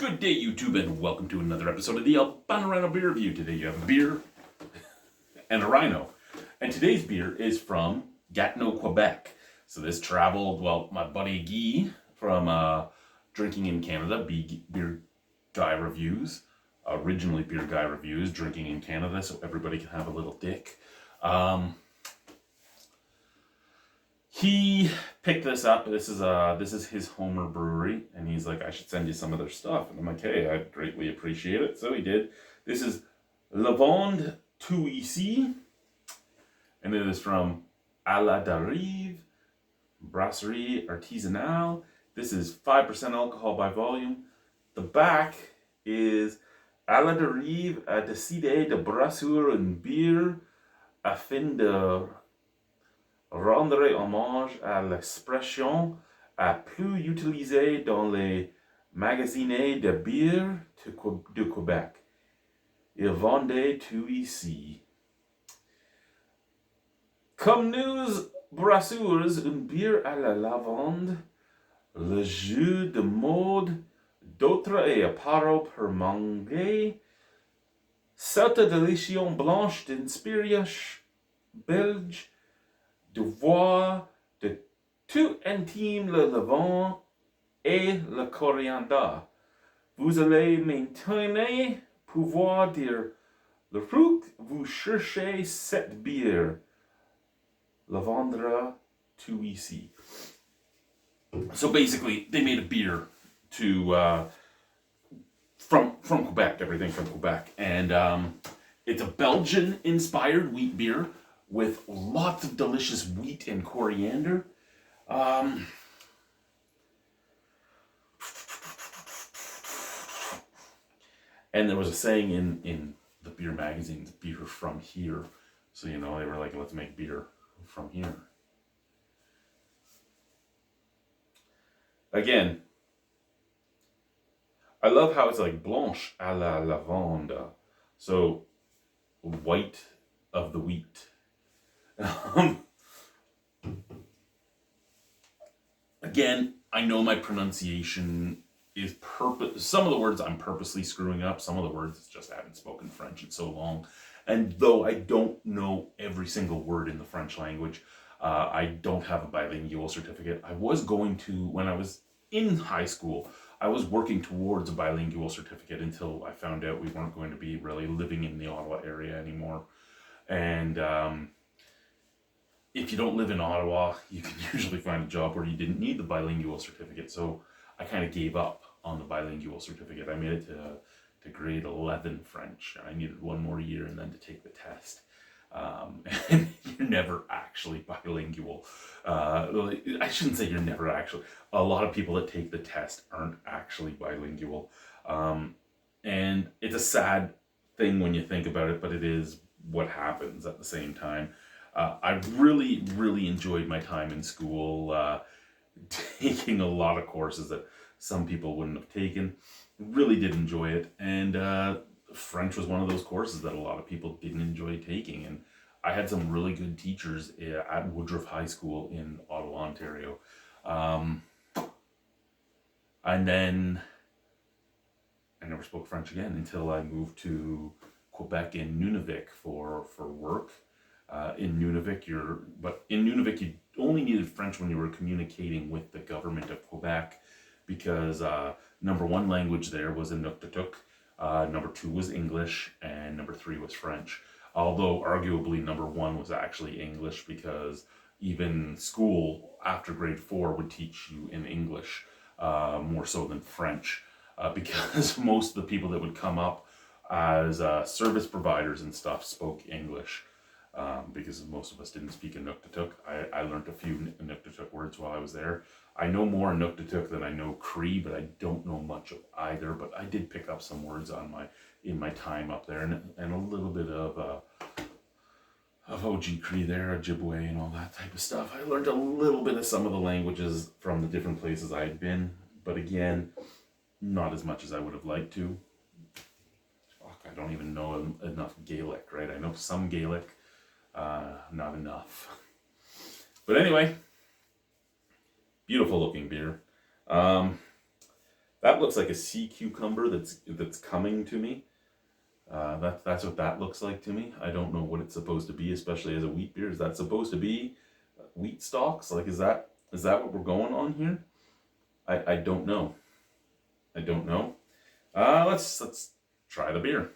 Good day, YouTube, and welcome to another episode of the Albino Rhino Beer Review. Today you have a beer and a rhino. And today's beer is from Gatineau, Quebec. So this traveled, my buddy Guy from Drinking in Canada, Beer Guy Reviews, originally Beer Guy Reviews, Drinking in Canada, so everybody can have a little dick. He picked this up. This is his Homer brewery, and he's like, I should send you some of their stuff. And I'm like, hey, I'd greatly appreciate it. So he did. This is Lavande tout ici, and it is from Derive, Brasserie Artisanale. This is 5% alcohol by volume. The back is Derive a décidé de brasser une bière afin de rendre hommage à l'expression plus utilisée dans les magasins de bière de Québec. Il vendait tout ici. Comme nous brasseurs une bière à la lavande, le jeu de mode d'autres et appareils pour manger, cette délicie blanche d'inspiration belge, de voir de tout intime le levain et le coriandre. Vous allez maintenant pouvoir dire le fruit vous cherchez cette bière. Le vendra tout ici. So basically, they made a beer from Quebec, everything from Quebec, and it's a Belgian-inspired wheat beer with lots of delicious wheat and coriander. And there was a saying in the beer magazines, beer from here. So, they were like, let's make beer from here. Again, I love how it's like blanche à la lavande. So, white of the wheat. Again, I know my pronunciation is some of the words I'm purposely screwing up. Some of the words it's just I haven't spoken French in so long. And though I don't know every single word in the French language, I don't have a bilingual certificate. I was going to, when I was in high school, I was working towards a bilingual certificate until I found out we weren't going to be really living in the Ottawa area anymore. And if you don't live in Ottawa, you can usually find a job where you didn't need the bilingual certificate. So I kind of gave up on the bilingual certificate. I made it to grade 11 French. I needed one more year and then to take the test. And you're never actually bilingual. I shouldn't say you're never actually. A lot of people that take the test aren't actually bilingual. And it's a sad thing when you think about it, but it is what happens at the same time. I really, really enjoyed my time in school, taking a lot of courses that some people wouldn't have taken. Really did enjoy it. And French was one of those courses that a lot of people didn't enjoy taking. And I had some really good teachers at Woodruff High School in Ottawa, Ontario. And then I never spoke French again until I moved to Quebec in Nunavik for work. In Nunavik, you only needed French when you were communicating with the government of Quebec, because number one language there was Inuktitut, number two was English, and number three was French. Although arguably number one was actually English, because even school after grade 4 would teach you in English more so than French, because most of the people that would come up as service providers and stuff spoke English. Because most of us didn't speak Inuktitut. I learned a few Inuktitut words while I was there. I know more Inuktitut than I know Cree, but I don't know much of either. But I did pick up some words in my time up there, and a little bit of OG Cree there, Ojibwe, and all that type of stuff. I learned a little bit of some of the languages from the different places I had been, but again, not as much as I would have liked to. Fuck, I don't even know enough Gaelic, right? I know some Gaelic. Not enough. But anyway, beautiful looking beer. That looks like a sea cucumber that's coming to me. That's what that looks like to me. I don't know what it's supposed to be, especially as a wheat beer. Is that supposed to be wheat stalks? Like, is that what we're going on here? I don't know. I don't know. Let's try the beer.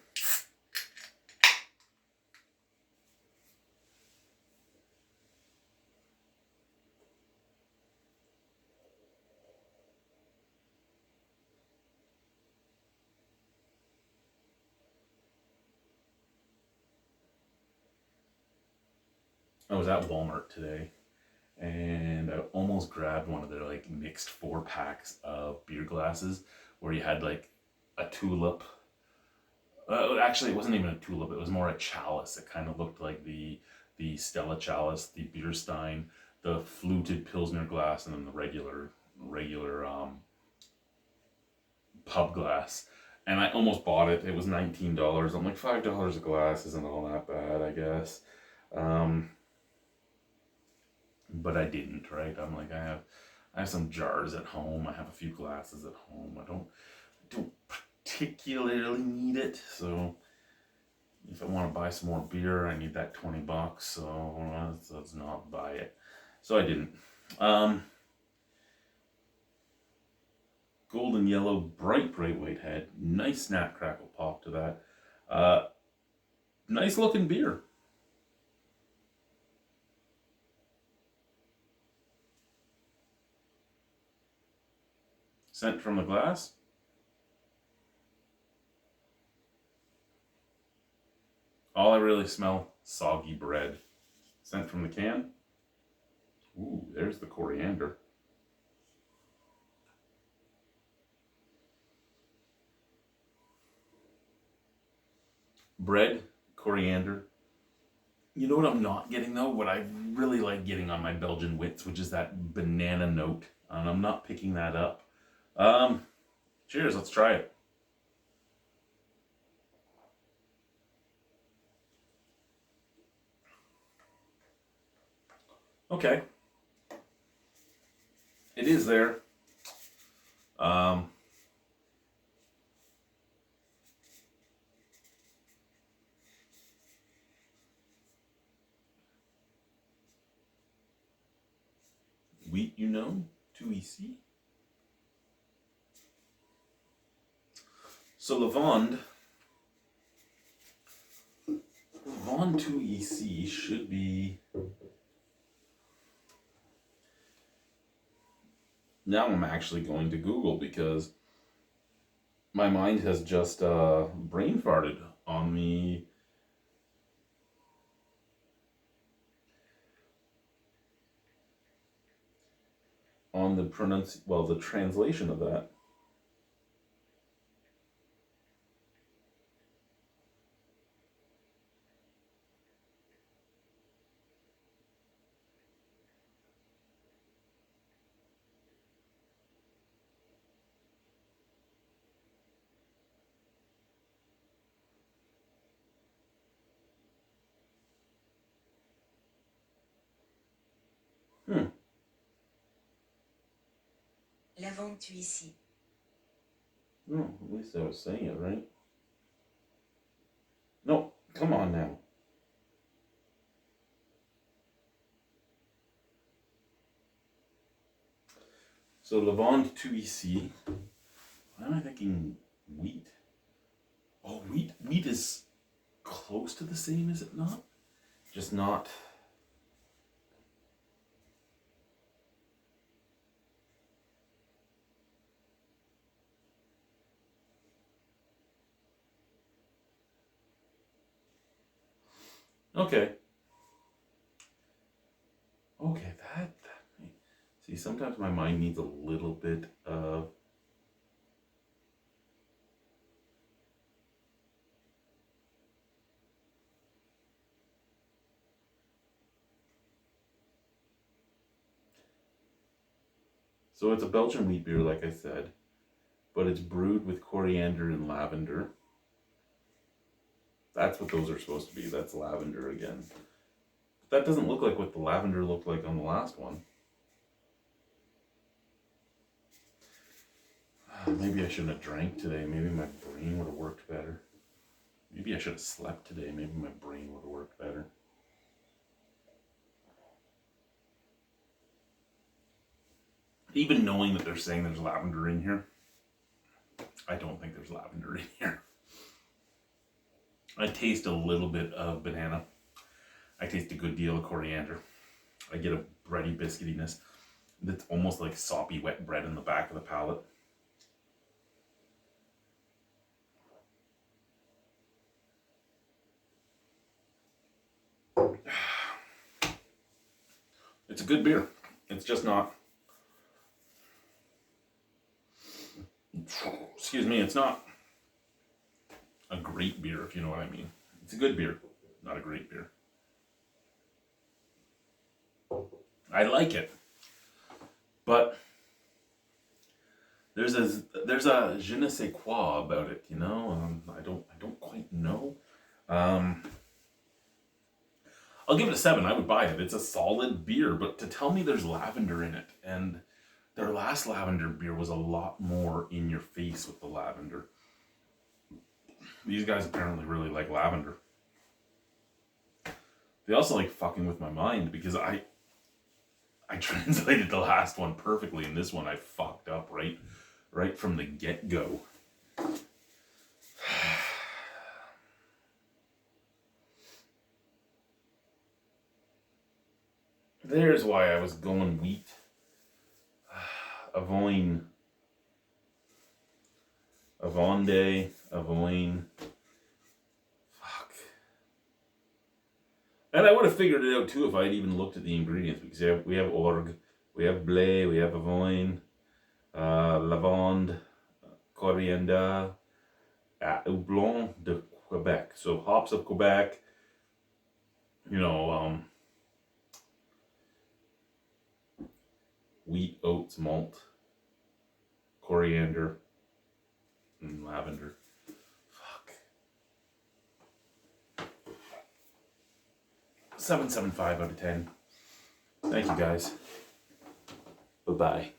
I was at Walmart today, and I almost grabbed one of their like mixed 4 packs of beer glasses where you had like a tulip. Actually, it wasn't even a tulip. It was more a chalice. It kind of looked like the Stella chalice, the beer stein, the fluted Pilsner glass, and then the regular pub glass. And I almost bought it. It was $19. I'm like, $5 a glass isn't all that bad, I guess. But I didn't, right? I'm like, I have some jars at home. I have a few glasses at home. I don't particularly need it. So if I want to buy some more beer, I need that $20. So let's not buy it. So I didn't. Golden yellow, bright white head. Nice snap crackle pop to that. Nice looking beer. Scent from the glass. All I really smell, soggy bread. Scent from the can. Ooh, there's the coriander. Bread, coriander. You know what I'm not getting though? What I really like getting on my Belgian wits, which is that banana note. And I'm not picking that up. Cheers, let's try it. Okay. It is there. Wheat, 2EC. So Lavande 2EC should be. Now I'm actually going to Google because my mind has just brain farted on the the translation of that. Lavande tu ici. No, at least I was saying it right. No, come on now. So Lavande 2EC. Why am I thinking wheat? Oh, wheat is close to the same, is it not? Just not. Okay. Okay, that. See, sometimes my mind needs a little bit of. So it's a Belgian wheat beer, like I said, but it's brewed with coriander and lavender. That's what those are supposed to be. That's lavender again. But that doesn't look like what the lavender looked like on the last one. Maybe I shouldn't have drank today. Maybe my brain would have worked better. Maybe I should have slept today. Maybe my brain would have worked better. Even knowing that they're saying there's lavender in here, I don't think there's lavender in here. I taste a little bit of banana. I taste a good deal of coriander. I get a bready biscuitiness that's almost like soppy wet bread in the back of the palate. It's a good beer. It's just not, excuse me, it's not a great beer, if you know what I mean. It's a good beer, not a great beer. I like it, but there's a je ne sais quoi about it, you know. I don't quite know. I'll give it a 7. I would buy it. It's a solid beer, but to tell me there's lavender in it, and their last lavender beer was a lot more in your face with the lavender. These guys apparently really like lavender. They also like fucking with my mind because I translated the last one perfectly, and this one I fucked up right from the get-go. There's why I was going wheat. Avoine. Avonde. Avoine. Fuck. And I would have figured it out too if I'd even looked at the ingredients, because we have org, we have blé, we have avoine, lavande, coriander, houblon de Quebec. So hops of Quebec, you know, wheat, oats, malt, coriander, and lavender. Fuck. 7.75 out of 10. Thank you guys. Bye-bye.